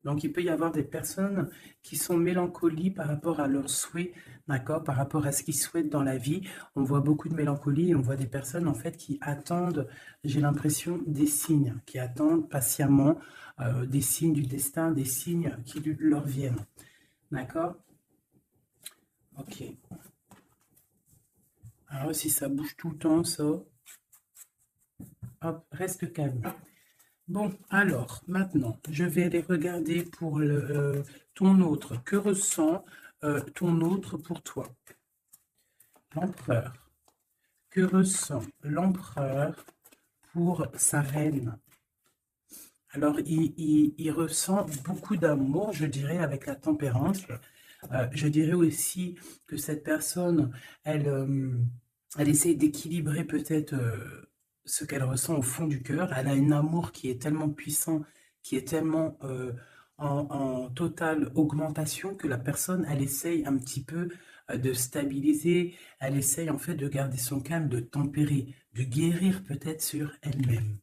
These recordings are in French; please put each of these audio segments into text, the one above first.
Donc, il peut y avoir des personnes qui sont mélancoliques par rapport à leurs souhaits, d'accord, par rapport à ce qu'ils souhaitent dans la vie. On voit beaucoup de mélancolie et on voit des personnes, en fait, qui attendent, j'ai l'impression, des signes, qui attendent patiemment des signes du destin, des signes qui leur viennent, d'accord? Ok. Alors, si ça bouge tout le temps, ça, hop, reste calme. Bon, alors, maintenant, je vais aller regarder pour ton autre. Que ressent ton autre pour toi? L'empereur. Que ressent l'empereur pour sa reine? Alors, il ressent beaucoup d'amour, je dirais, avec la tempérance. Je dirais aussi que cette personne, elle essaie d'équilibrer peut-être ce qu'elle ressent au fond du cœur. Elle a un amour qui est tellement puissant, qui est tellement en totale augmentation que la personne, elle essaye un petit peu de stabiliser, elle essaye en fait de garder son calme, de tempérer, de guérir peut-être sur elle-même.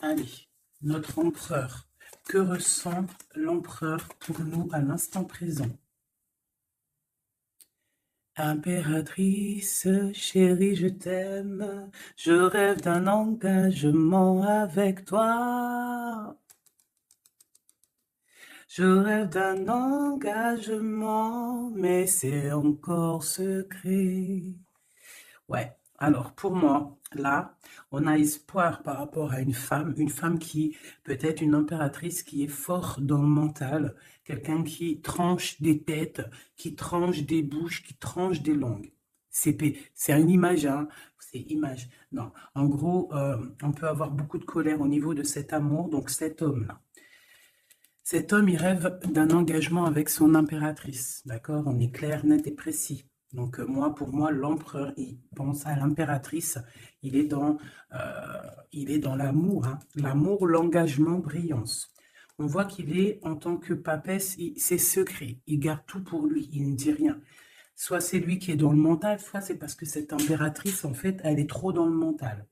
Allez, notre empereur. Que ressent l'empereur pour nous à l'instant présent? Impératrice, chérie, je t'aime. Je rêve d'un engagement avec toi. Je rêve d'un engagement, mais c'est encore secret. Ouais, alors pour moi, là, on a espoir par rapport à une femme qui peut être une impératrice qui est forte dans le mental, quelqu'un qui tranche des têtes, qui tranche des bouches, qui tranche des langues. C'est une image, hein, c'est image. Non, en gros, on peut avoir beaucoup de colère au niveau de cet amour, donc cet homme-là. Cet homme, il rêve d'un engagement avec son impératrice, d'accord? On est clair, net et précis. Donc pour moi, l'empereur, il pense à l'impératrice, il est dans l'amour, hein. L'amour, l'engagement, brillance. On voit qu'il est, en tant que papesse, c'est secret, il garde tout pour lui, il ne dit rien. Soit c'est lui qui est dans le mental, soit c'est parce que cette impératrice, en fait, elle est trop dans le mental.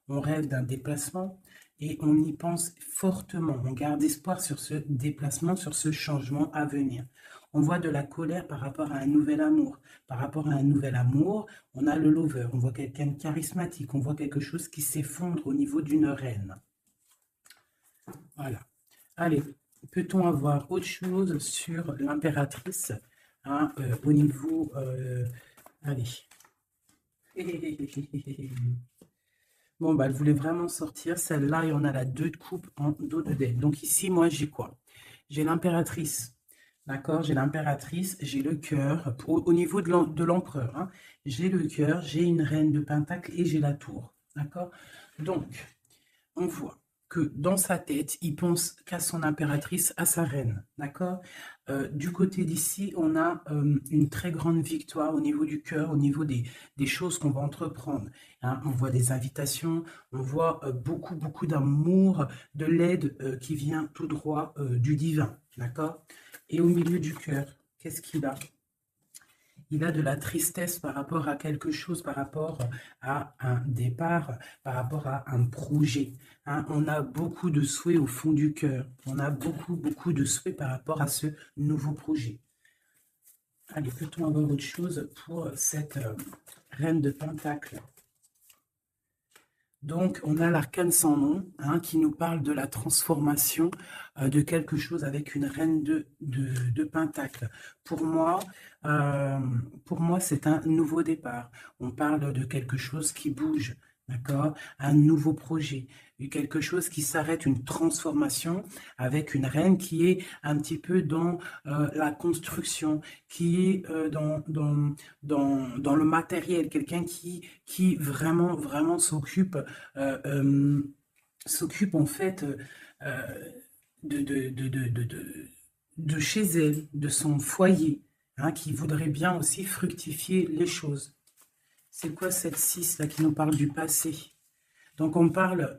On rêve d'un déplacement et on y pense fortement. On garde espoir sur ce déplacement, sur ce changement à venir. On voit de la colère par rapport à un nouvel amour. Par rapport à un nouvel amour, on a le lover. On voit quelqu'un de charismatique. On voit quelque chose qui s'effondre au niveau d'une reine. Voilà. Allez, peut-on avoir autre chose sur l'impératrice, hein, au niveau... allez. Bon, bah, elle voulait vraiment sortir. Celle-là, et on a la 2 de coupe en dos de dette. Donc ici, moi, j'ai quoi? J'ai l'impératrice. D'accord? J'ai l'impératrice, j'ai le cœur. Au niveau de l'empereur, hein, j'ai le cœur, j'ai une reine de pentacle et j'ai la tour. D'accord? Donc, on voit que dans sa tête, il pense qu'à son impératrice, à sa reine, d'accord? Du côté d'ici, on a une très grande victoire au niveau du cœur, au niveau des choses qu'on va entreprendre, hein. On voit des invitations, on voit beaucoup d'amour, de l'aide qui vient tout droit du divin, d'accord? Et au milieu du cœur, qu'est-ce qu'il a? Il a de la tristesse par rapport à quelque chose, par rapport à un départ, par rapport à un projet, hein. On a beaucoup de souhaits au fond du cœur. On a beaucoup de souhaits par rapport à ce nouveau projet. Allez, peut-on avoir autre chose pour cette reine de Pentacle? Donc, on a l'arcane sans nom, hein, qui nous parle de la transformation de quelque chose avec une reine de Pentacle. Pour moi, c'est un nouveau départ. On parle de quelque chose qui bouge, d'accord? Un nouveau projet, quelque chose qui s'arrête, une transformation avec une reine qui est un petit peu dans la construction, qui est dans le matériel, quelqu'un qui vraiment s'occupe en fait de, de, de, de, de, de- de chez elle, de son foyer, hein, qui voudrait bien aussi fructifier les choses. C'est quoi cette 6 là qui nous parle du passé? Donc on parle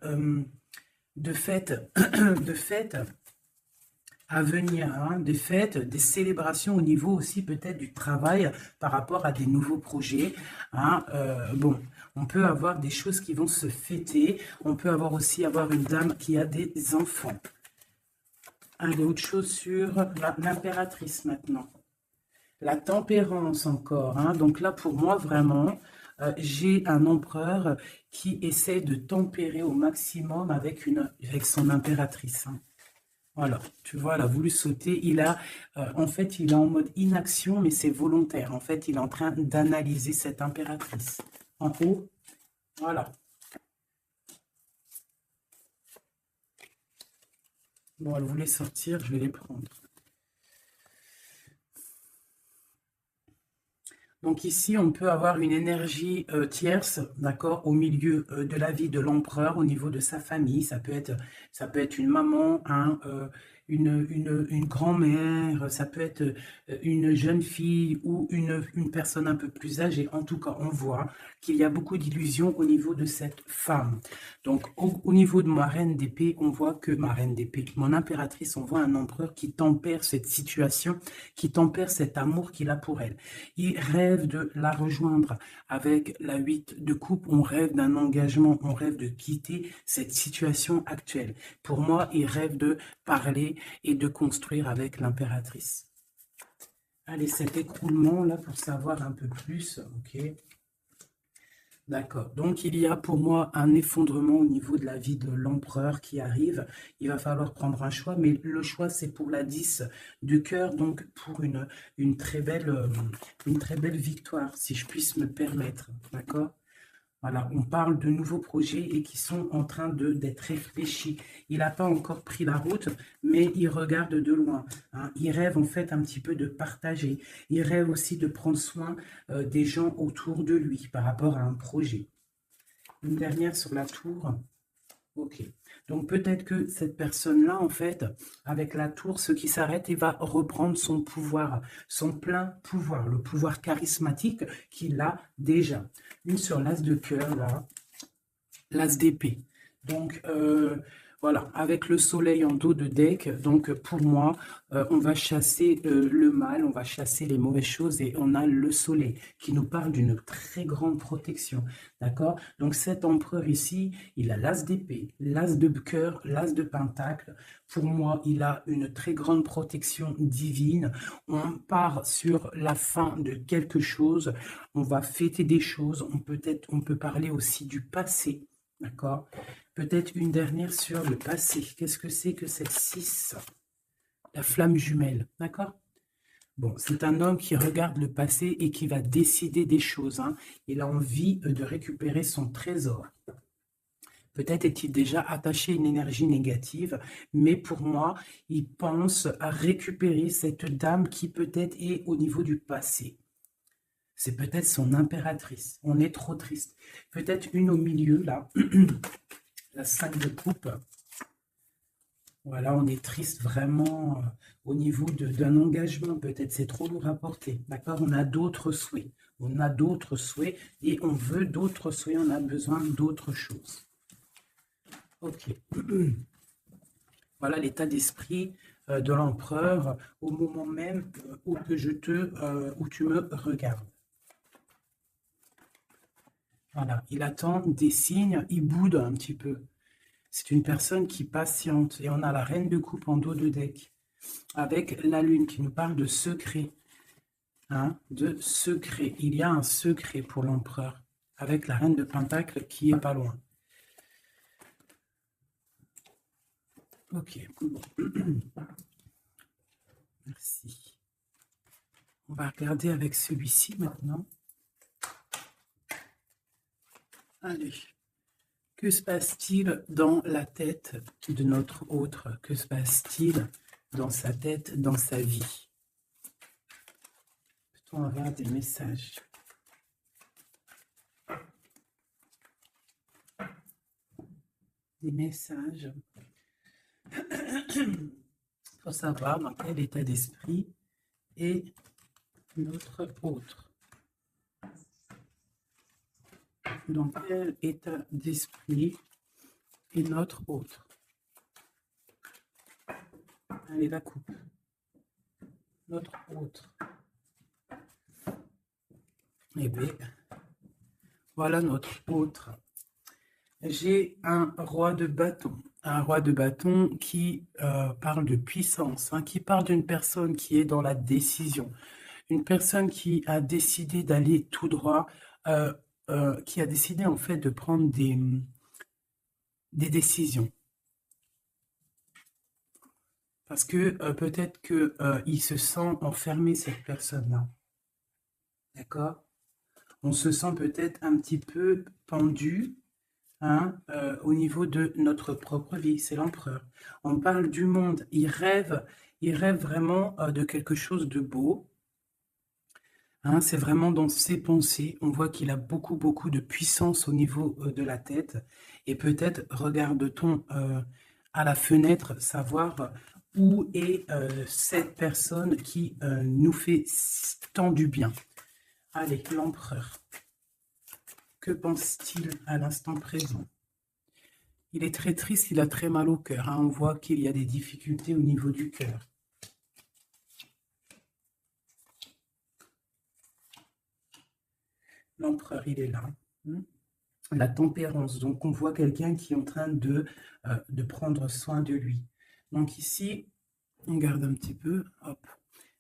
de fêtes, de fêtes à venir, hein, des fêtes, des célébrations au niveau aussi peut-être du travail par rapport à des nouveaux projets, hein. Bon, on peut avoir des choses qui vont se fêter, on peut avoir aussi une dame qui a des enfants. Allez, autre chose sur l'impératrice maintenant. La tempérance encore, hein. Donc là, pour moi, vraiment, j'ai un empereur qui essaie de tempérer au maximum avec son impératrice, hein. Voilà, tu vois, elle a voulu sauter. En fait, il est en mode inaction, mais c'est volontaire. En fait, il est en train d'analyser cette impératrice. En haut, voilà. Bon, elle voulait sortir, je vais les prendre. Donc ici, on peut avoir une énergie tierce, d'accord, au milieu de la vie de l'empereur, au niveau de sa famille. Ça peut être une maman, hein, une grand-mère, ça peut être une jeune fille ou une personne un peu plus âgée. En tout cas, on voit qu'il y a beaucoup d'illusions au niveau de cette femme. Donc, au niveau de ma reine d'épée, on voit que ma reine d'épée, mon impératrice, on voit un empereur qui tempère cette situation, qui tempère cet amour qu'il a pour elle. Il rêve de la rejoindre avec la 8 de coupe. On rêve d'un engagement, on rêve de quitter cette situation actuelle. Pour moi, il rêve de parler et de construire avec l'impératrice. Allez, cet écroulement là pour savoir un peu plus, ok. D'accord. Donc, il y a pour moi un effondrement au niveau de la vie de l'empereur qui arrive. Il va falloir prendre un choix, mais le choix, c'est pour la 10 du cœur, donc pour une très belle victoire, si je puisse me permettre. D'accord? Voilà, on parle de nouveaux projets et qui sont en train d'être réfléchis. Il n'a pas encore pris la route, mais il regarde de loin, hein. Il rêve en fait un petit peu de partager. Il rêve aussi de prendre soin des gens autour de lui par rapport à un projet. Une dernière sur la tour. Ok. Donc peut-être que cette personne-là, en fait, avec la tour, ce qui s'arrête, il va reprendre son pouvoir, son plein pouvoir, le pouvoir charismatique qu'il a déjà. Une sur l'as de cœur, là, l'as d'épée. Donc, voilà, avec le soleil en dos de deck, donc pour moi, on va chasser le mal, on va chasser les mauvaises choses et on a le soleil qui nous parle d'une très grande protection, d'accord? Donc cet empereur ici, il a l'as d'épée, l'as de cœur, l'as de pentacle. Pour moi, il a une très grande protection divine. On part sur la fin de quelque chose, on va fêter des choses, on peut parler aussi du passé. D'accord? Peut-être une dernière sur le passé. Qu'est-ce que c'est que cette 6? La flamme jumelle. D'accord? Bon, c'est un homme qui regarde le passé et qui va décider des choses, hein. Il a envie de récupérer son trésor. Peut-être est-il déjà attaché à une énergie négative, mais pour moi, il pense à récupérer cette dame qui peut-être est au niveau du passé. C'est peut-être son impératrice. On est trop triste. Peut-être une au milieu, là. La 5 de coupe. Voilà, on est triste vraiment au niveau d'un engagement. Peut-être c'est trop lourd à porter. D'accord? On a d'autres souhaits. On a d'autres souhaits et on veut d'autres souhaits. On a besoin d'autres choses. Ok. Voilà l'état d'esprit de l'empereur au moment même où tu me regardes. Voilà, il attend des signes, il boude un petit peu. C'est une personne qui patiente. Et on a la reine de coupe en dos de deck. Avec la lune qui nous parle de secret. Hein, de secret. Il y a un secret pour l'empereur. Avec la reine de pentacle qui est pas loin. Ok. Bon. Merci. On va regarder avec celui-ci maintenant. Allez. Que se passe-t-il dans la tête de notre autre? Que se passe-t-il dans sa tête, dans sa vie? Peut-on avoir des messages? Des messages pour savoir dans quel état d'esprit est notre autre. Dans quel état d'esprit est notre autre? Allez, la coupe. Notre autre. Eh bien, voilà notre autre. J'ai un roi de bâton. un roi de bâton qui parle de puissance, hein, qui parle d'une personne qui est dans la décision. Une personne qui a décidé d'aller tout droit, qui a décidé en fait de prendre des décisions. Parce que peut-être qu'il se sent enfermé, cette personne-là. D'accord? On se sent peut-être un petit peu pendu, hein, au niveau de notre propre vie. C'est l'empereur. On parle du monde. Il rêve vraiment de quelque chose de beau. Hein, c'est vraiment dans ses pensées. On voit qu'il a beaucoup, beaucoup de puissance au niveau de la tête. Et peut-être regarde-t-on à la fenêtre savoir où est cette personne qui nous fait tant du bien. Allez, l'empereur. Que pense-t-il à l'instant présent? Il est très triste, il a très mal au cœur. Hein. On voit qu'il y a des difficultés au niveau du cœur. L'empereur, il est là. La tempérance. Donc, on voit quelqu'un qui est en train de prendre soin de lui. Donc ici, on garde un petit peu. Hop.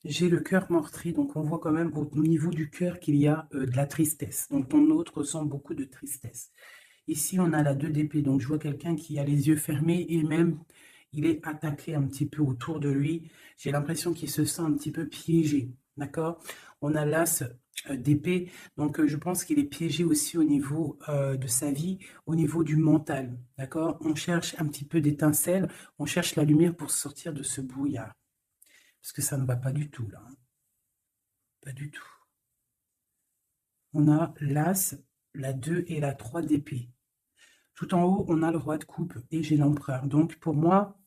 J'ai le cœur meurtri. Donc, on voit quand même au niveau du cœur qu'il y a de la tristesse. Donc, ton autre ressent beaucoup de tristesse. Ici, on a la 2 d'épée. Donc, je vois quelqu'un qui a les yeux fermés et même, il est attaqué un petit peu autour de lui. J'ai l'impression qu'il se sent un petit peu piégé. D'accord? On a l'as d'épée. Donc, je pense qu'il est piégé aussi au niveau de sa vie, au niveau du mental. D'accord? On cherche un petit peu d'étincelle. On cherche la lumière pour sortir de ce brouillard. Parce que ça ne va pas du tout, là. Hein. Pas du tout. On a l'as, la 2 et la 3 d'épée. Tout en haut, on a le roi de coupe et j'ai l'empereur. Donc, pour moi,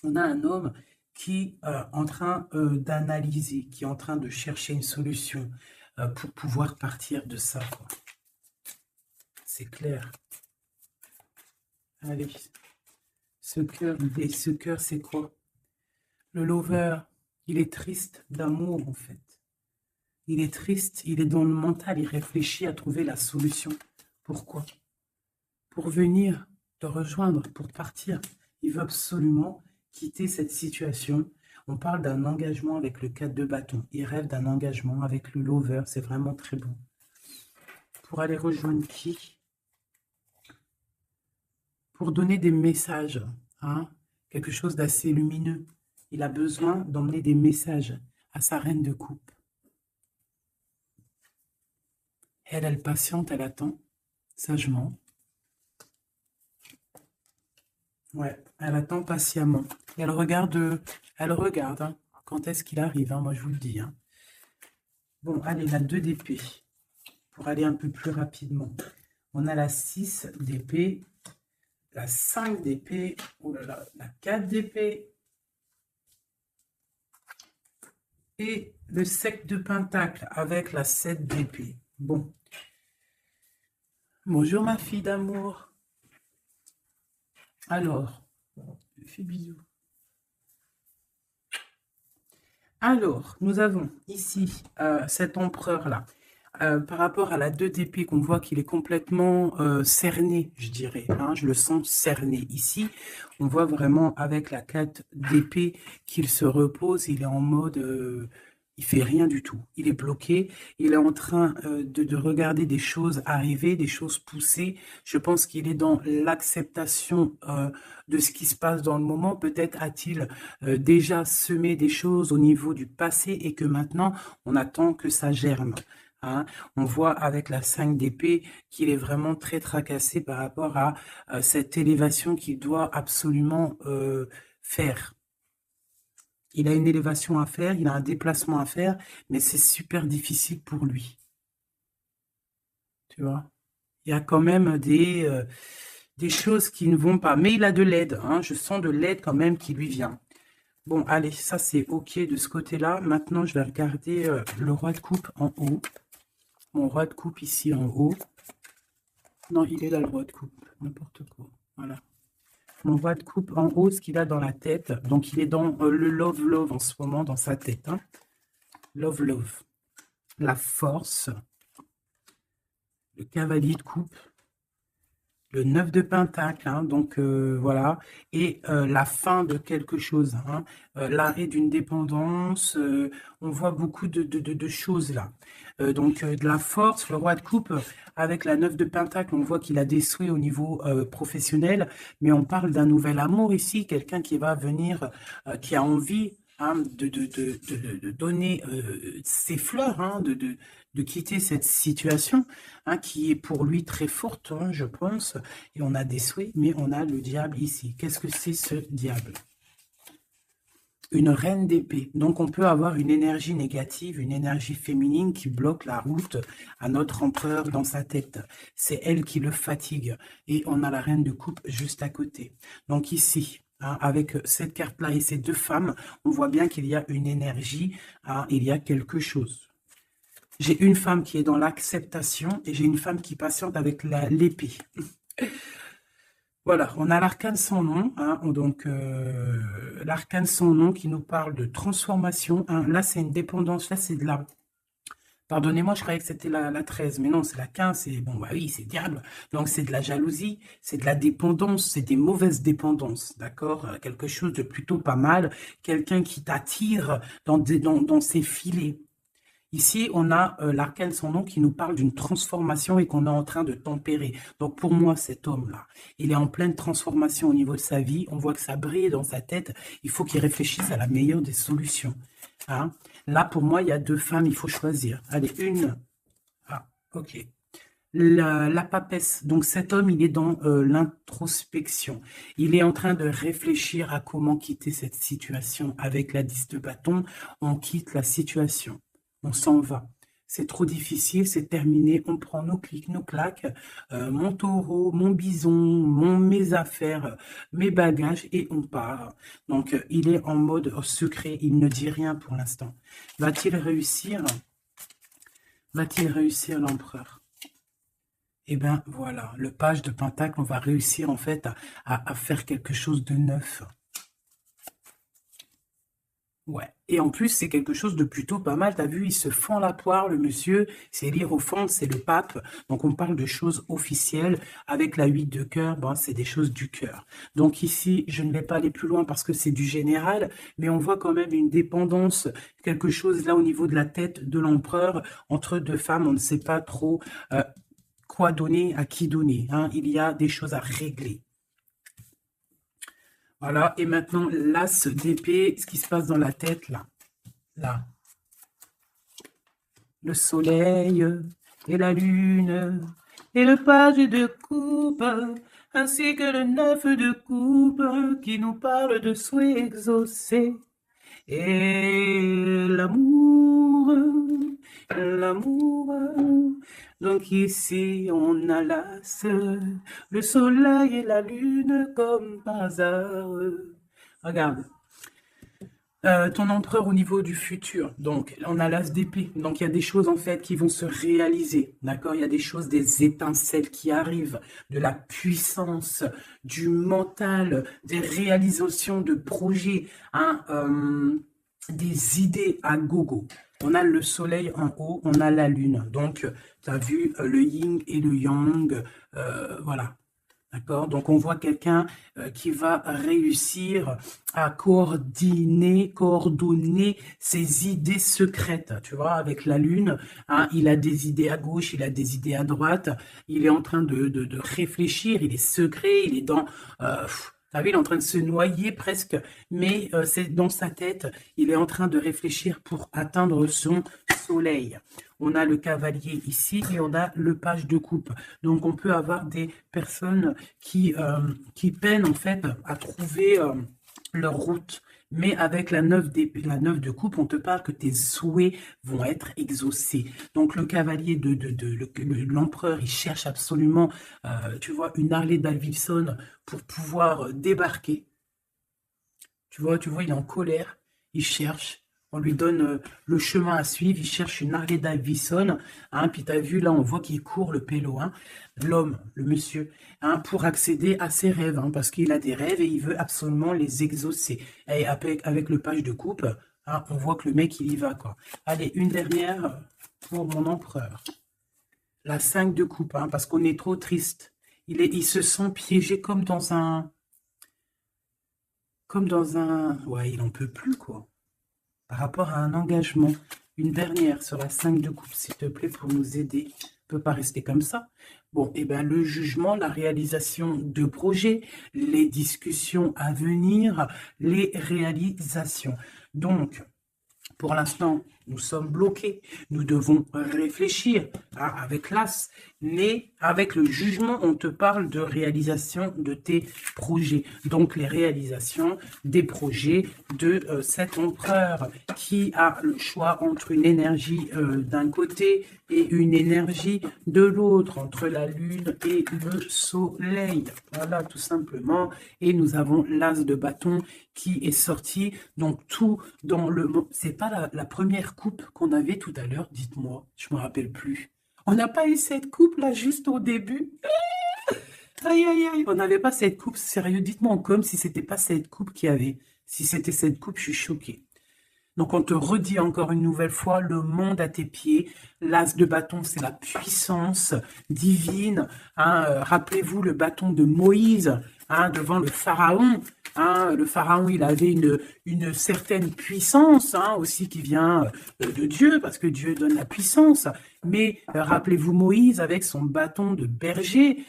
on a un homme qui est en train d'analyser, qui est en train de chercher une solution pour pouvoir partir de ça. C'est clair. Allez. Ce cœur, c'est quoi? Le lover, il est triste d'amour, en fait. Il est triste, il est dans le mental, il réfléchit à trouver la solution. Pourquoi? Pour venir te rejoindre, pour partir. Il veut absolument quitter cette situation. On parle d'un engagement avec le 4 de bâton. Il rêve d'un engagement avec le lover. C'est vraiment très bon. Pour aller rejoindre qui? Pour donner des messages. Hein? Quelque chose d'assez lumineux. Il a besoin d'emmener des messages à sa reine de coupe. Elle patiente, elle attend sagement. Ouais, elle attend patiemment. Elle regarde hein, quand est-ce qu'il arrive, hein, moi je vous le dis. Hein. Bon, allez, la 2 d'épée, pour aller un peu plus rapidement. On a la 6 d'épée, la 5 d'épée, oh là là, la 4 d'épée, et le 7 de pentacle avec la 7 d'épée. Bon. Bonjour ma fille d'amour. Alors, je fais bisous. Alors, nous avons ici cet empereur-là. Par rapport à la 2 d'épée, qu'on voit qu'il est complètement cerné, je dirais. Hein, je le sens cerné. Ici, on voit vraiment avec la 4 d'épée qu'il se repose. Il est en mode... il fait rien du tout. Il est bloqué. Il est en train de regarder des choses arriver, des choses pousser. Je pense qu'il est dans l'acceptation de ce qui se passe dans le moment. Peut-être a-t-il déjà semé des choses au niveau du passé et que maintenant, on attend que ça germe. Hein. On voit avec la 5 d'épée qu'il est vraiment très tracassé par rapport à cette élévation qu'il doit absolument faire. Il a une élévation à faire, il a un déplacement à faire, mais c'est super difficile pour lui. Tu vois? Il y a quand même des choses qui ne vont pas. Mais il a de l'aide. Hein. Je sens de l'aide quand même qui lui vient. Bon, allez, ça c'est OK de ce côté-là. Maintenant, je vais regarder le roi de coupe en haut. Mon roi de coupe ici en haut. Non, il est là le roi de coupe. N'importe quoi. Voilà. Mon roi de coupe en haut, ce qu'il a dans la tête. Donc, il est dans le love en ce moment, dans sa tête. Hein. Love. La force. Le cavalier de coupe. le 9 de Pentacle, hein, donc voilà, et la fin de quelque chose, hein, l'arrêt d'une dépendance, on voit beaucoup de choses là. Donc de la force, le roi de coupe, avec la 9 de Pentacle, on voit qu'il a des souhaits au niveau professionnel, mais on parle d'un nouvel amour ici, quelqu'un qui va venir, qui a envie, hein, de donner ses fleurs, hein, de quitter cette situation, hein, qui est pour lui très forte, hein, je pense. Et on a des souhaits, mais on a le diable ici. Qu'est-ce que c'est ce diable? Une reine d'épée. Donc on peut avoir une énergie négative, une énergie féminine qui bloque la route à notre empereur dans sa tête. C'est elle qui le fatigue. Et on a la reine de coupe juste à côté. Donc ici, hein, avec cette carte-là et ces deux femmes, on voit bien qu'il y a une énergie, hein, il y a quelque chose. J'ai une femme qui est dans l'acceptation et j'ai une femme qui patiente avec l'épée. Voilà, on a l'arcane sans nom, hein, donc l'arcane sans nom qui nous parle de transformation. Hein, là, c'est une dépendance, là, c'est de la... Pardonnez-moi, je croyais que c'était la 13, mais non, c'est la 15, c'est bon, bah oui, c'est diable. Donc, c'est de la jalousie, c'est de la dépendance, c'est des mauvaises dépendances, d'accord? Quelque chose de plutôt pas mal, quelqu'un qui t'attire dans ses filets. Ici, on a l'arcane sans nom qui nous parle d'une transformation et qu'on est en train de tempérer. Donc, pour moi, cet homme-là, il est en pleine transformation au niveau de sa vie. On voit que ça brille dans sa tête. Il faut qu'il réfléchisse à la meilleure des solutions. Hein? Là, pour moi, il y a deux femmes, il faut choisir. Allez, une. Ah, ok. La papesse. Donc, cet homme, il est dans l'introspection. Il est en train de réfléchir à comment quitter cette situation. Avec la 10 de bâton, on quitte la situation. On s'en va. C'est trop difficile, c'est terminé. On prend nos clics, nos claques, mon taureau, mon bison, mes affaires, mes bagages et on part. Donc, il est en mode secret. Il ne dit rien pour l'instant. Va-t-il réussir? Va-t-il réussir, l'empereur? Eh bien, voilà, le page de Pentacle, on va réussir en fait à faire quelque chose de neuf. Ouais. Et en plus, c'est quelque chose de plutôt pas mal. T'as vu, il se fend la poire, le monsieur. C'est l'hiérophante, c'est le pape. Donc, on parle de choses officielles. Avec la 8 de cœur, bon, c'est des choses du cœur. Donc, ici, je ne vais pas aller plus loin parce que c'est du général. Mais on voit quand même une dépendance, quelque chose là au niveau de la tête de l'empereur. Entre deux femmes, on ne sait pas trop quoi donner, à qui donner. Hein. Il y a des choses à régler. Voilà, et maintenant, l'as d'épée, ce qui se passe dans la tête, là. Là. Le soleil et la lune et le page de coupe, ainsi que le 9 de coupe qui nous parle de souhaits exaucés. Et l'amour, l'amour. Donc ici, on a l'as, le soleil et la lune comme par hasard. Regarde. Ton empereur au niveau du futur. Donc, on a l'as d'épée. Donc, il y a des choses, en fait, qui vont se réaliser. D'accord? Il y a des choses, des étincelles qui arrivent, de la puissance, du mental, des réalisations de projets, hein, des idées à gogo. On a le soleil en haut, on a la lune. Donc, tu as vu le yin et le yang. Voilà. D'accord? Donc, on voit quelqu'un qui va réussir à coordonner ses idées secrètes. Tu vois, avec la lune, hein, il a des idées à gauche, il a des idées à droite. Il est en train de réfléchir, il est secret, il est dans... T'as vu, il est en train de se noyer presque, mais c'est dans sa tête, il est en train de réfléchir pour atteindre son soleil. On a le cavalier ici et on a le page de coupe. Donc, on peut avoir des personnes qui peinent en fait à trouver leur route. Mais avec la 9 de coupe, on te parle que tes souhaits vont être exaucés. Donc, le cavalier l'empereur, il cherche absolument, tu vois, une Harley Davidson pour pouvoir débarquer. Tu vois, il est en colère, il cherche. On lui donne le chemin à suivre, il cherche une Harley Davidson. Hein, puis tu as vu, là, on voit qu'il court le pélo, hein, l'homme, le monsieur, hein, pour accéder à ses rêves, hein, parce qu'il a des rêves et il veut absolument les exaucer. Et avec le page de coupe, hein, on voit que le mec, il y va, quoi. Allez, une dernière pour mon empereur. La 5 de coupe, hein, parce qu'on est trop triste. Il se sent piégé ouais, il en peut plus, quoi. Par rapport à un engagement. Une dernière sur la 5 de coupe, s'il te plaît, pour nous aider. On ne peut pas rester comme ça. Bon, et bien le jugement, la réalisation de projets, les discussions à venir, les réalisations. Donc, pour l'instant, nous sommes bloqués. Nous devons réfléchir avec l'as. Mais avec le jugement, on te parle de réalisation de tes projets. Donc, les réalisations des projets de cet empereur qui a le choix entre une énergie d'un côté et une énergie de l'autre, entre la lune et le soleil. Voilà, tout simplement. Et nous avons l'as de bâton qui est sorti. Donc, tout dans le... C'est pas la première coupe qu'on avait tout à l'heure, dites-moi. Je me rappelle plus. On n'a pas eu cette coupe là juste au début. Aïe, aïe, aïe. On n'avait pas cette coupe. Sérieux, dites-moi comme si c'était pas cette coupe qu'il y avait. Si c'était cette coupe, je suis choquée. Donc, on te redit encore une nouvelle fois, le monde à tes pieds. L'as de bâton, c'est la puissance divine. Hein, rappelez-vous le bâton de Moïse devant le pharaon. Le pharaon, il avait une certaine puissance aussi qui vient de Dieu, parce que Dieu donne la puissance. Mais rappelez-vous Moïse avec son bâton de berger,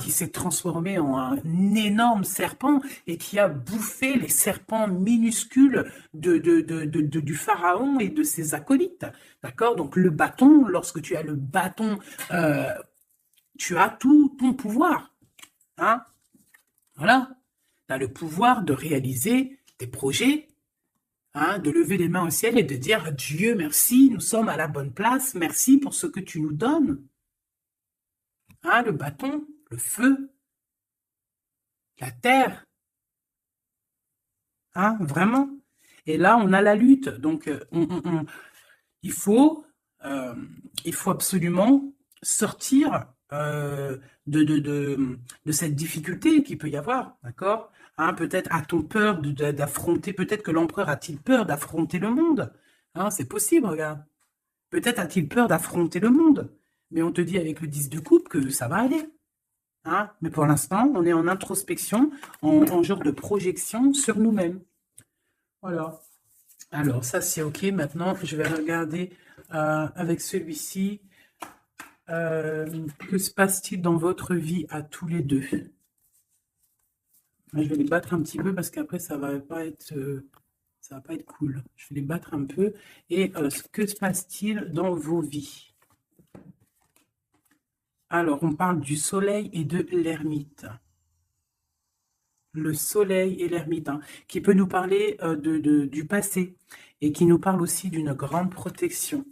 qui s'est transformé en un énorme serpent et qui a bouffé les serpents minuscules du pharaon et de ses acolytes. D'accord? Donc le bâton, lorsque tu as le bâton, tu as tout ton pouvoir. Voilà. Tu as le pouvoir de réaliser tes projets, de lever les mains au ciel et de dire Dieu, merci, nous sommes à la bonne place, merci pour ce que tu nous donnes. Le bâton, le feu, la terre. Vraiment. Et là, on a la lutte. Donc, il faut absolument sortir de cette difficulté qu'il peut y avoir, d'accord? Peut-être a-t-on peur d'affronter, peut-être que l'empereur a-t-il peur d'affronter le monde? C'est possible, regarde. Peut-être a-t-il peur d'affronter le monde. Mais on te dit avec le 10 de coupe que ça va aller. Mais pour l'instant, on est en introspection, en genre de projection sur nous-mêmes. Voilà. Alors, ça, c'est OK. Maintenant, je vais regarder avec celui-ci. Que se passe-t-il dans votre vie à tous les deux? Je vais les battre un petit peu parce qu'après, ça va pas être cool. Je vais les battre un peu. Et que se passe-t-il dans vos vies? Alors, on parle du soleil et de l'ermite. Le soleil et l'ermite, qui peut nous parler du passé et qui nous parle aussi d'une grande protection.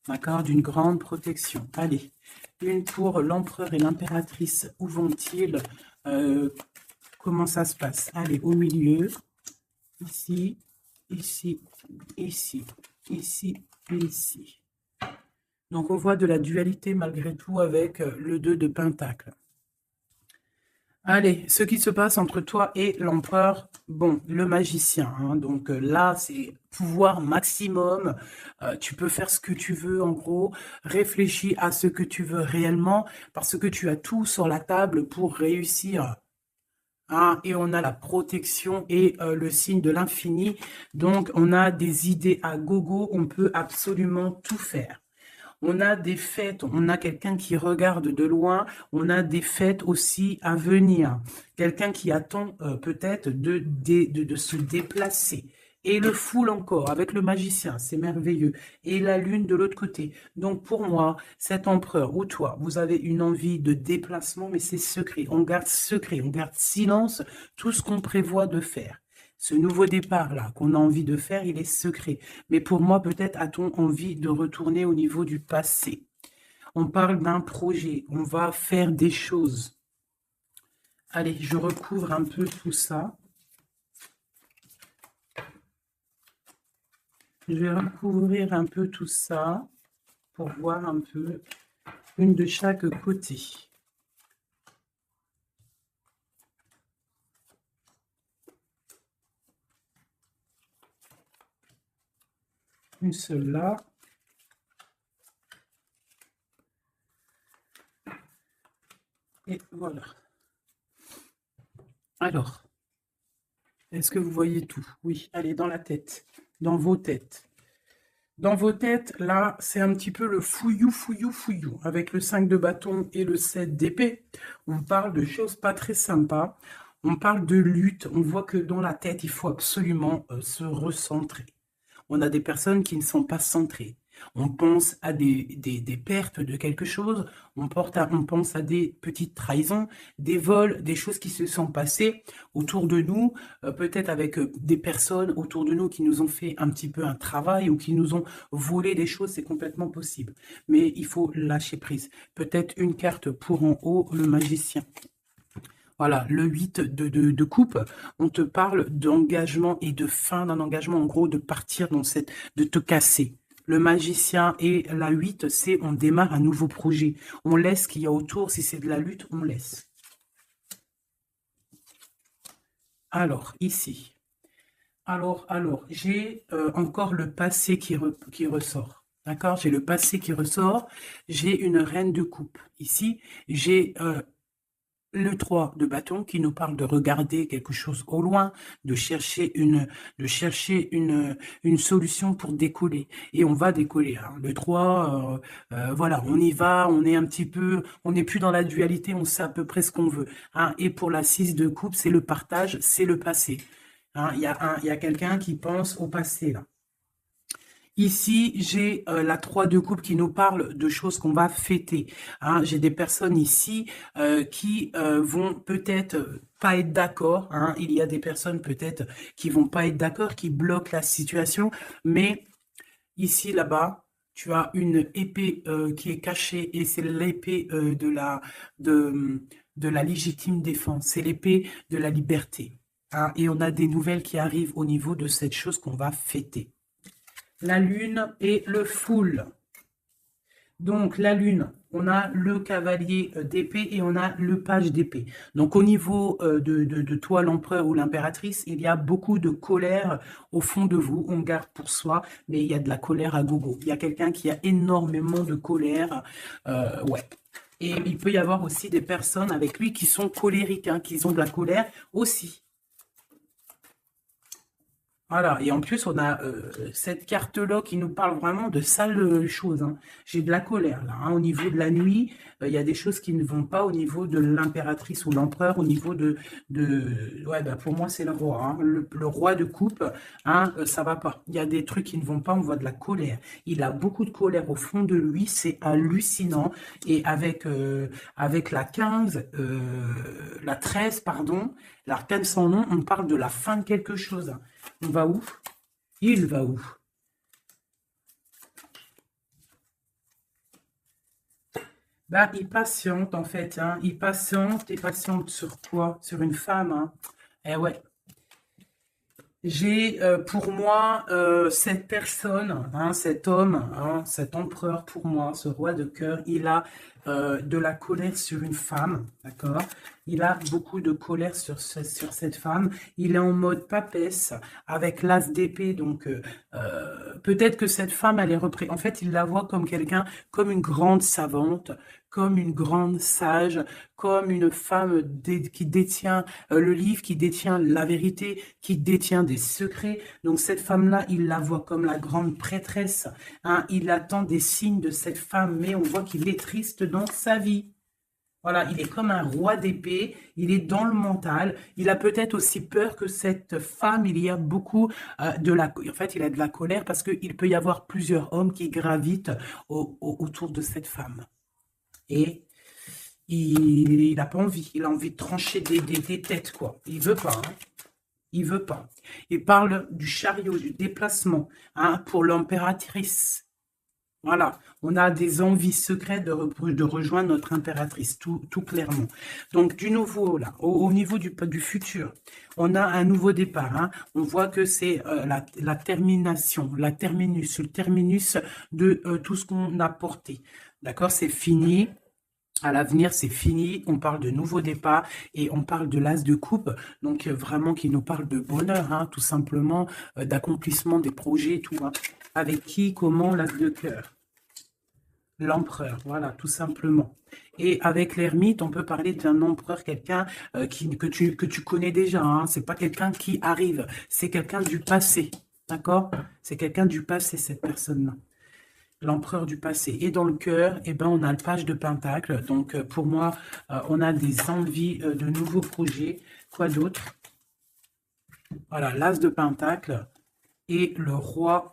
D'accord? D'une grande protection. Allez, une pour l'empereur et l'impératrice. Où vont-ils? Comment ça se passe? Allez, au milieu. Ici, ici, ici, ici et ici. Donc, on voit de la dualité malgré tout avec le 2 de Pentacle. Allez, ce qui se passe entre toi et l'empereur, bon, le magicien, donc là, c'est pouvoir maximum, tu peux faire ce que tu veux, en gros, réfléchis à ce que tu veux réellement, parce que tu as tout sur la table pour réussir. Et on a la protection et le signe de l'infini, donc on a des idées à gogo, on peut absolument tout faire. On a des fêtes, on a quelqu'un qui regarde de loin, on a des fêtes aussi à venir. Quelqu'un qui attend peut-être de se déplacer. Et le foule encore, avec le magicien, c'est merveilleux. Et la lune de l'autre côté. Donc pour moi, cet empereur ou toi, vous avez une envie de déplacement, mais c'est secret. On garde secret, on garde silence tout ce qu'on prévoit de faire. Ce nouveau départ-là qu'on a envie de faire, il est secret. Mais pour moi, peut-être a-t-on envie de retourner au niveau du passé. On parle d'un projet, on va faire des choses. Allez, je recouvre un peu tout ça. Je vais recouvrir un peu tout ça pour voir un peu une de chaque côté. Une seule là. Et Voilà. Alors, est-ce que vous voyez tout? Oui, allez, dans la tête, dans vos têtes. Dans vos têtes, là, c'est un petit peu le fouillou, fouillou, fouillou. Avec le 5 de bâton et le 7 d'épée, on parle de choses pas très sympas. On parle de lutte. On voit que dans la tête, il faut absolument se recentrer. On a des personnes qui ne sont pas centrées. On pense à des pertes de quelque chose, on pense à des petites trahisons, des vols, des choses qui se sont passées autour de nous, peut-être avec des personnes autour de nous qui nous ont fait un petit peu un travail ou qui nous ont volé des choses, c'est complètement possible. Mais il faut lâcher prise. Peut-être une carte pour en haut, le magicien. Voilà, le 8 de coupe, on te parle d'engagement et de fin d'un engagement, en gros, de partir dans cette, de te casser. Le magicien et la 8, c'est on démarre un nouveau projet. On laisse ce qu'il y a autour, si c'est de la lutte, on laisse. Alors, ici. Alors, j'ai encore le passé qui ressort. D'accord? J'ai le passé qui ressort. J'ai une reine de coupe. Ici, j'ai le 3 de bâton qui nous parle de regarder quelque chose au loin, de chercher une solution pour décoller. Et on va décoller. Hein. Le 3, voilà, on y va, on est un petit peu, on n'est plus dans la dualité, on sait à peu près ce qu'on veut. Hein. Et pour la 6 de coupe, c'est le partage, c'est le passé. Hein. Il y a quelqu'un qui pense au passé, là. Ici, j'ai la 3 de coupe qui nous parle de choses qu'on va fêter. Hein. J'ai des personnes ici qui vont peut-être pas être d'accord. Hein. Il y a des personnes peut-être qui vont pas être d'accord, qui bloquent la situation. Mais ici, là-bas, tu as une épée qui est cachée et c'est l'épée de la légitime défense. C'est l'épée de la liberté. Hein. Et on a des nouvelles qui arrivent au niveau de cette chose qu'on va fêter. La lune et le foule. Donc, la lune, on a le cavalier d'épée et on a le page d'épée. Donc, au niveau de toi, l'empereur ou l'impératrice, il y a beaucoup de colère au fond de vous. On garde pour soi, mais il y a de la colère à gogo. Il y a quelqu'un qui a énormément de colère. Ouais. Et il peut y avoir aussi des personnes avec lui qui sont colériques, hein, qui ont de la colère aussi. Voilà, et en plus, on a cette carte-là qui nous parle vraiment de sales choses. Hein. J'ai de la colère, là. Hein. Au niveau de la nuit, il y a des choses qui ne vont pas au niveau de l'impératrice ou l'empereur, au niveau Ouais, bah, pour moi, c'est le roi. Hein. Le roi de coupe, hein, ça va pas. Il y a des trucs qui ne vont pas, on voit de la colère. Il a beaucoup de colère au fond de lui, c'est hallucinant. Et avec la 15, la 13, pardon, l'arcane sans nom, on parle de la fin de quelque chose. On va où? Il va où? Bah, il patiente en fait. Hein. Il patiente et patiente sur quoi? Sur une femme. Hein. Eh ouais. J'ai pour moi cette personne, hein, cet homme, hein, cet empereur pour moi, ce roi de cœur, il a de la colère sur une femme, d'accord? Il a beaucoup de colère sur cette femme. Il est en mode papesse avec l'as d'épée, donc peut-être que cette femme, elle est reprise. En fait, il la voit comme quelqu'un, comme une grande savante, comme une grande sage, comme une femme qui détient le livre, qui détient la vérité, qui détient des secrets. Donc cette femme-là, il la voit comme la grande prêtresse. Hein. Il attend des signes de cette femme, mais on voit qu'il est triste dans sa vie. Voilà, il est comme un roi d'épée, il est dans le mental, il a peut-être aussi peur que cette femme, il y a beaucoup En fait, il a de la colère parce qu'il peut y avoir plusieurs hommes qui gravitent autour de cette femme. Et il n'a pas envie, il a envie de trancher des têtes, quoi. Il veut pas, hein. Il veut pas. Il parle du chariot, du déplacement, hein, pour l'impératrice. Voilà, on a des envies secrètes de rejoindre notre impératrice, tout clairement. Donc, du nouveau, là, au niveau du futur, on a un nouveau départ. Hein. On voit que c'est la termination, le terminus de tout ce qu'on a porté. D'accord, c'est fini. À l'avenir, c'est fini. On parle de nouveau départ et on parle de l'as de coupe. Donc, vraiment, qui nous parle de bonheur, hein, tout simplement, d'accomplissement des projets et tout. Hein. Avec qui, comment, l'as de cœur. L'empereur, voilà, tout simplement. Et avec l'ermite, on peut parler d'un empereur, quelqu'un que tu connais déjà. Hein. C'est pas quelqu'un qui arrive, c'est quelqu'un du passé. D'accord? C'est quelqu'un du passé, cette personne-là. L'empereur du passé. Et dans le cœur, eh ben, on a le page de Pentacle. Donc, pour moi, on a des envies de nouveaux projets. Quoi d'autre? Voilà, l'as de Pentacle et le roi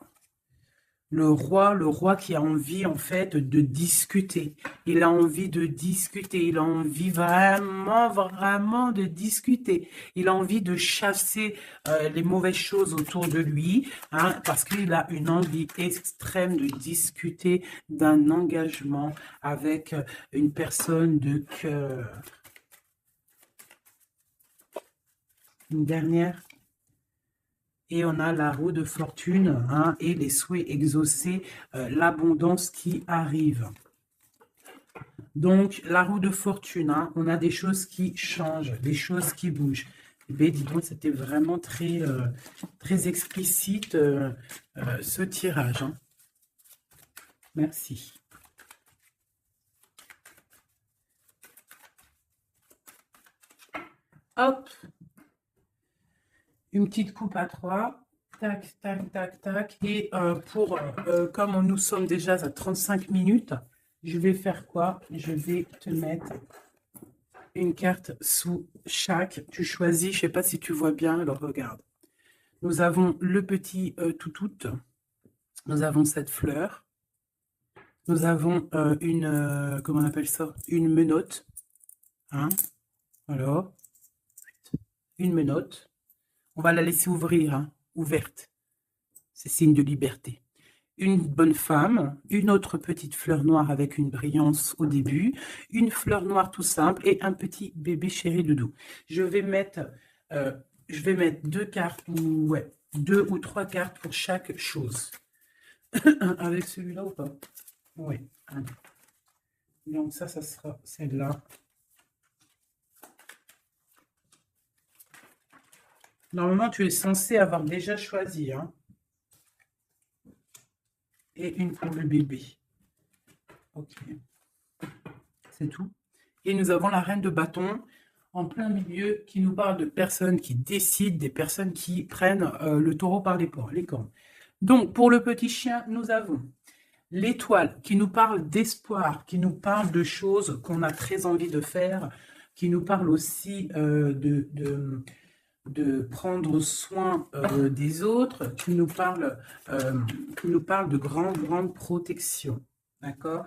qui a envie, en fait, de discuter. Il a envie de discuter. Il a envie vraiment, vraiment de discuter. Il a envie de chasser les mauvaises choses autour de lui, hein, parce qu'il a une envie extrême de discuter d'un engagement avec une personne de cœur. Une dernière. Et on a la roue de fortune, hein, et les souhaits exaucés, l'abondance qui arrive. Donc, la roue de fortune, hein, on a des choses qui changent, des choses qui bougent. Eh bien, dis donc, c'était vraiment très, très explicite ce tirage. Hein. Merci. Hop, une petite coupe à 3, tac, tac, tac, tac. Et comme nous sommes déjà à 35 minutes, je vais faire quoi? Je vais te mettre une carte sous chaque. Tu choisis, je ne sais pas si tu vois bien, alors regarde. Nous avons le petit toutout. Nous avons cette fleur. Nous avons comment on appelle ça? Une menotte. Hein? Alors, une menotte. On va la laisser ouvrir, hein, ouverte. C'est signe de liberté. Une bonne femme, une autre petite fleur noire avec une brillance au début, une fleur noire tout simple et un petit bébé chéri doudou. Je vais mettre 2 cartes, ou ouais, 2 ou 3 cartes pour chaque chose. Avec celui-là ou pas? Oui. Donc ça sera celle-là. Normalement, tu es censé avoir déjà choisi, hein. Et une pour le bébé. Ok. C'est tout. Et nous avons la reine de bâton en plein milieu qui nous parle de personnes qui décident, des personnes qui prennent le taureau par les cornes. Donc, pour le petit chien, nous avons l'étoile qui nous parle d'espoir, qui nous parle de choses qu'on a très envie de faire, qui nous parle aussi de prendre soin des autres, qui nous parle de grande protection. D'accord?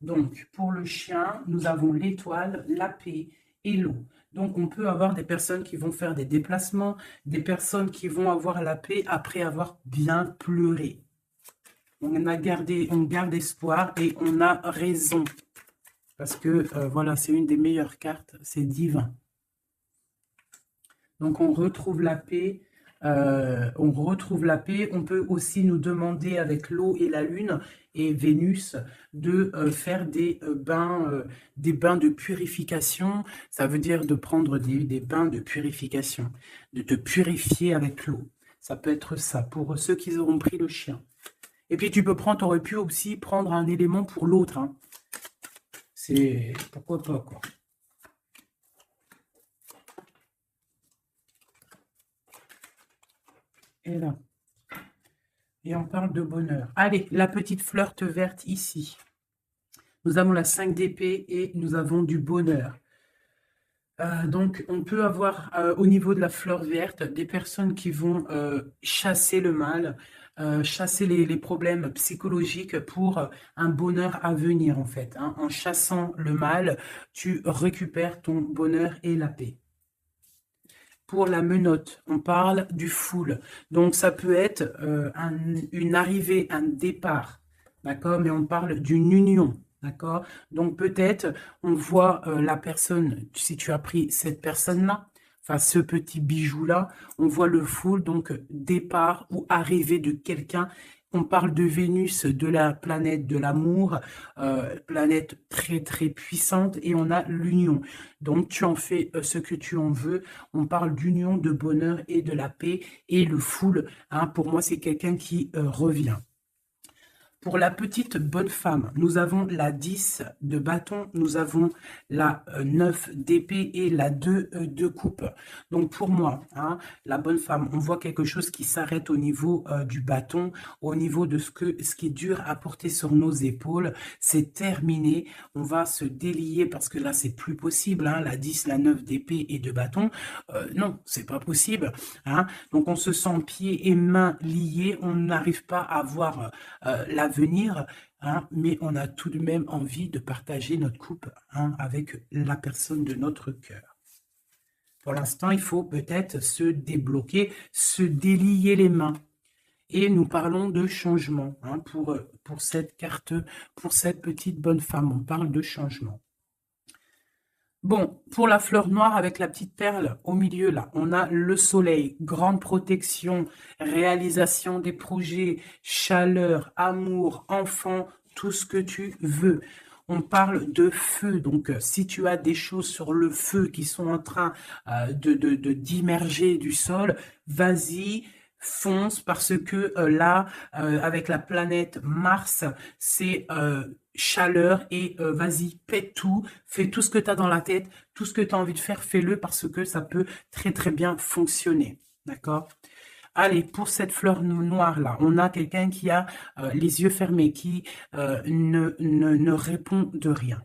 Donc, pour le chien, nous avons l'étoile, la paix et l'eau. Donc, on peut avoir des personnes qui vont faire des déplacements, des personnes qui vont avoir la paix après avoir bien pleuré. On garde espoir et on a raison. Parce que, voilà, c'est une des meilleures cartes, c'est divin. Donc, on retrouve la paix. On peut aussi nous demander avec l'eau et la lune et Vénus de faire des bains de purification. Ça veut dire de prendre des bains de purification, de te purifier avec l'eau. Ça peut être ça pour ceux qui auront pris le chien. Et puis tu aurais pu aussi prendre un élément pour l'autre. Hein. C'est pourquoi pas quoi. Et là. Et on parle de bonheur. Allez, la petite flirte verte ici. Nous avons la 5 d'épée et nous avons du bonheur. Donc, on peut avoir au niveau de la fleur verte des personnes qui vont chasser le mal, chasser les problèmes psychologiques pour un bonheur à venir en fait. Hein. En chassant le mal, tu récupères ton bonheur et la paix. Pour la menotte, on parle du full. Donc, ça peut être une arrivée, un départ, d'accord? Mais on parle d'une union, d'accord? Donc, peut-être, on voit la personne, si tu as pris cette personne-là, enfin, ce petit bijou-là, on voit le full, donc départ ou arrivée de quelqu'un. On parle de Vénus, de la planète de l'amour, planète très très puissante, et on a l'union. Donc tu en fais ce que tu en veux. On parle d'union, de bonheur et de la paix. Et le full, hein, pour moi, c'est quelqu'un qui revient. Pour la petite bonne femme, nous avons la 10 de bâton, nous avons la 9 d'épée et la 2 de coupe. Donc pour moi, hein, la bonne femme, on voit quelque chose qui s'arrête au niveau du bâton, au niveau de ce qui est dur à porter sur nos épaules. C'est terminé, on va se délier parce que là, c'est plus possible. Hein, la 10, la 9 d'épée et de bâton, non, c'est pas possible. Hein. Donc on se sent pieds et mains liés, on n'arrive pas à voir l'avenir, hein, mais on a tout de même envie de partager notre coupe, hein, avec la personne de notre cœur. Pour l'instant, il faut peut-être se débloquer, se délier les mains. Et nous parlons de changement, hein, pour cette carte, pour cette petite bonne femme, on parle de changement. Bon, pour la fleur noire avec la petite perle au milieu, là, on a le soleil, grande protection, réalisation des projets, chaleur, amour, enfant, tout ce que tu veux. On parle de feu, donc si tu as des choses sur le feu qui sont en train d'immerger du sol, vas-y, fonce, parce que là, avec la planète Mars, c'est chaleur et vas-y, pète tout, fais tout ce que tu as dans la tête, tout ce que tu as envie de faire, fais-le parce que ça peut très très bien fonctionner. D'accord? Allez, pour cette fleur noire là, on a quelqu'un qui a les yeux fermés, qui ne répond de rien.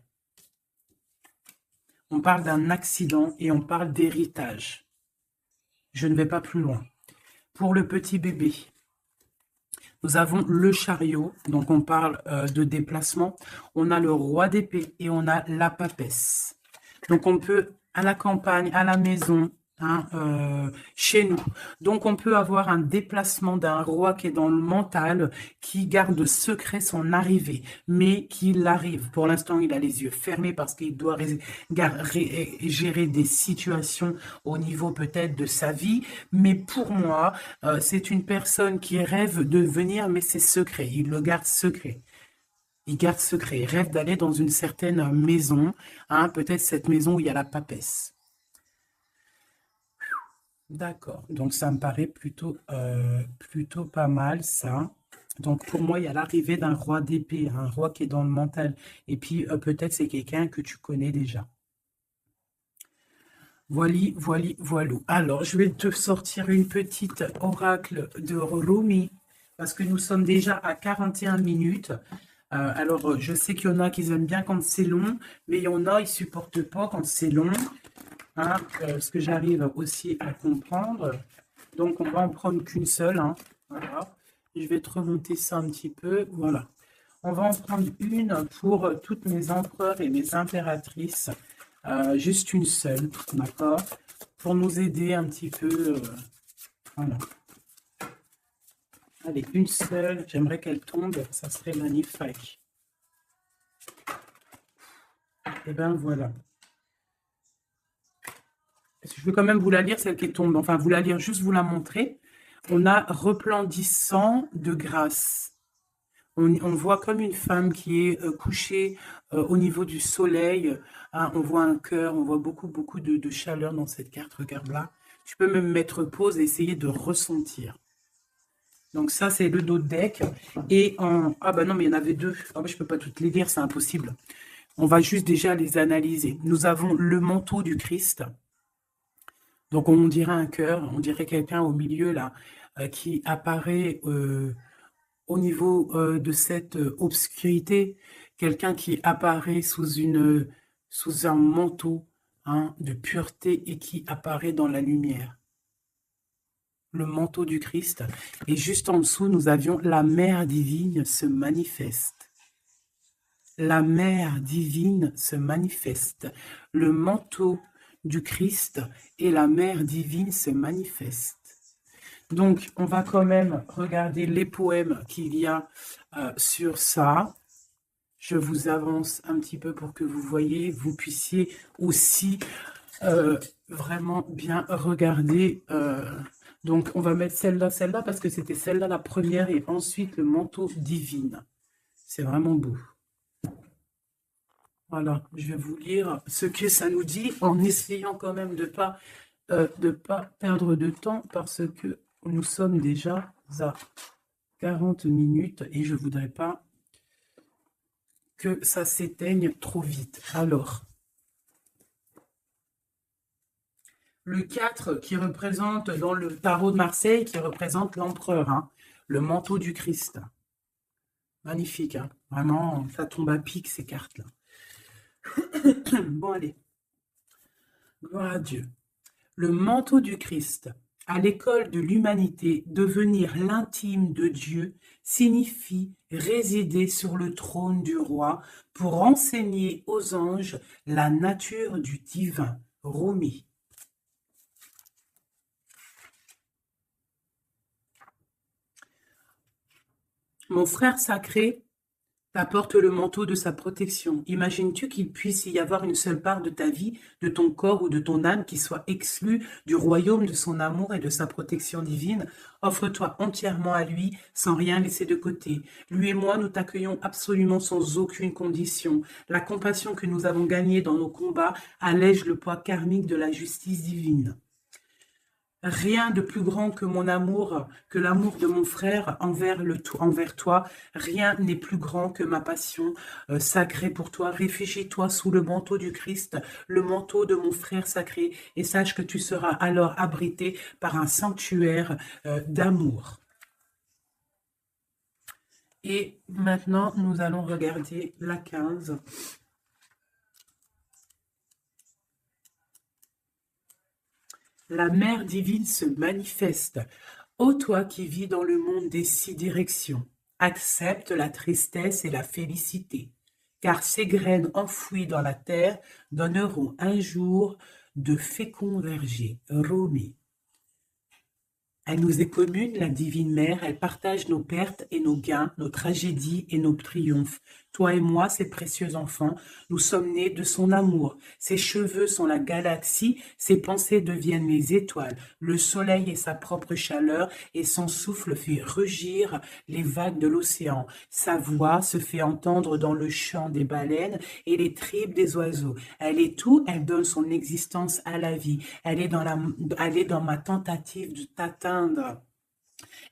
On parle d'un accident et on parle d'héritage. Je ne vais pas plus loin. Pour le petit bébé, nous avons le chariot, donc on parle de déplacement. On a le roi d'épée et on a la papesse. Donc on peut, à la campagne, à la maison, hein, chez nous. Donc on peut avoir un déplacement d'un roi qui est dans le mental, qui garde secret son arrivée, mais qu'il arrive. Pour l'instant, il a les yeux fermés parce qu'il doit gérer des situations au niveau peut-être de sa vie. Mais pour moi, c'est une personne qui rêve de venir, mais c'est secret. Il le garde secret. Il garde secret. Il rêve d'aller dans une certaine maison, hein, peut-être cette maison où il y a la papesse. D'accord, donc ça me paraît plutôt pas mal, ça. Donc pour moi, il y a l'arrivée d'un roi d'épée, un roi qui est dans le mental. Et puis peut-être c'est quelqu'un que tu connais déjà. Voilou. Alors, je vais te sortir une petite oracle de Rumi, parce que nous sommes déjà à 41 minutes. Alors, je sais qu'il y en a qui aiment bien quand c'est long, mais il y en a, ils ne supportent pas quand c'est long. Hein, ce que j'arrive aussi à comprendre. Donc, on va en prendre qu'une seule. Hein, voilà. Je vais te remonter ça un petit peu. Voilà. On va en prendre une pour toutes mes empereurs et mes impératrices. Juste une seule, d'accord? Pour nous aider un petit peu. Voilà. Allez, une seule. J'aimerais qu'elle tombe. Ça serait magnifique. Et bien, voilà. Je veux quand même vous la lire, celle qui tombe. Enfin, vous la lire, juste vous la montrer. On a resplendissant de grâce. On voit comme une femme qui est couchée au niveau du soleil. Hein, on voit un cœur, on voit beaucoup de chaleur dans cette carte. Regarde là. Tu peux même mettre pause et essayer de ressentir. Donc ça, c'est le dos de deck. Et en... Ah bah non, mais il y en avait deux. Ah bah, je ne peux pas toutes les lire, c'est impossible. On va juste déjà les analyser. Nous avons le manteau du Christ. Donc on dirait un cœur, on dirait quelqu'un au milieu là, qui apparaît au niveau de cette obscurité, quelqu'un qui apparaît sous un manteau, hein, de pureté et qui apparaît dans la lumière. Le manteau du Christ. Et juste en dessous, nous avions la mère divine se manifeste. La mère divine se manifeste. Le manteau du Christ et la mère divine se manifestent. Donc, on va quand même regarder les poèmes qu'il y a sur ça. Je vous avance un petit peu pour que vous voyez, vous puissiez aussi vraiment bien regarder. Donc, on va mettre celle-là, parce que c'était celle-là la première, et ensuite le manteau divin. C'est vraiment beau. Voilà, je vais vous lire ce que ça nous dit, en essayant quand même de pas perdre de temps, parce que nous sommes déjà à 40 minutes et je ne voudrais pas que ça s'éteigne trop vite. Alors, le 4 qui représente dans le tarot de Marseille, qui représente l'empereur, hein, le manteau du Christ. Magnifique, hein, vraiment, ça tombe à pic ces cartes-là. Bon, allez. Gloire à Dieu. Le manteau du Christ. À l'école de l'humanité, devenir l'intime de Dieu signifie résider sur le trône du roi pour enseigner aux anges la nature du divin. Rumi. Mon frère sacré t'apporte le manteau de sa protection. Imagines-tu qu'il puisse y avoir une seule part de ta vie, de ton corps ou de ton âme qui soit exclue du royaume de son amour et de sa protection divine? Offre-toi entièrement à lui, sans rien laisser de côté. Lui et moi, nous t'accueillons absolument sans aucune condition. La compassion que nous avons gagnée dans nos combats allège le poids karmique de la justice divine. Rien de plus grand que mon amour, que l'amour de mon frère envers toi. Rien n'est plus grand que ma passion sacrée pour toi. Réfugie-toi sous le manteau du Christ, le manteau de mon frère sacré, et sache que tu seras alors abrité par un sanctuaire d'amour. Et maintenant, nous allons regarder la 15. La mère divine se manifeste. Ô toi qui vis dans le monde des 6 directions, accepte la tristesse et la félicité, car ces graines enfouies dans la terre donneront un jour de féconds vergers. Rumi. Elle nous est commune, la divine mère, elle partage nos pertes et nos gains, nos tragédies et nos triomphes. Toi et moi, ces précieux enfants, nous sommes nés de son amour. Ses cheveux sont la galaxie, ses pensées deviennent les étoiles. Le soleil est sa propre chaleur et son souffle fait rugir les vagues de l'océan. Sa voix se fait entendre dans le chant des baleines et les tripes des oiseaux. Elle est tout, elle donne son existence à la vie. Elle est dans ma tentative de t'atteindre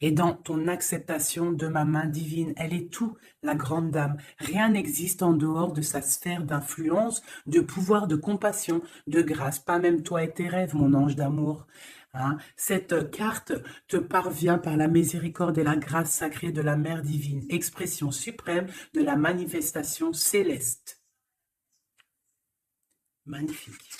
et dans ton acceptation de ma main divine. Elle est tout, la grande dame. Rien n'existe en dehors de sa sphère d'influence, de pouvoir, de compassion, de grâce. Pas même toi et tes rêves, mon ange d'amour. Hein? Cette carte te parvient par la miséricorde et la grâce sacrée de la Mère divine, expression suprême de la manifestation céleste. Magnifique.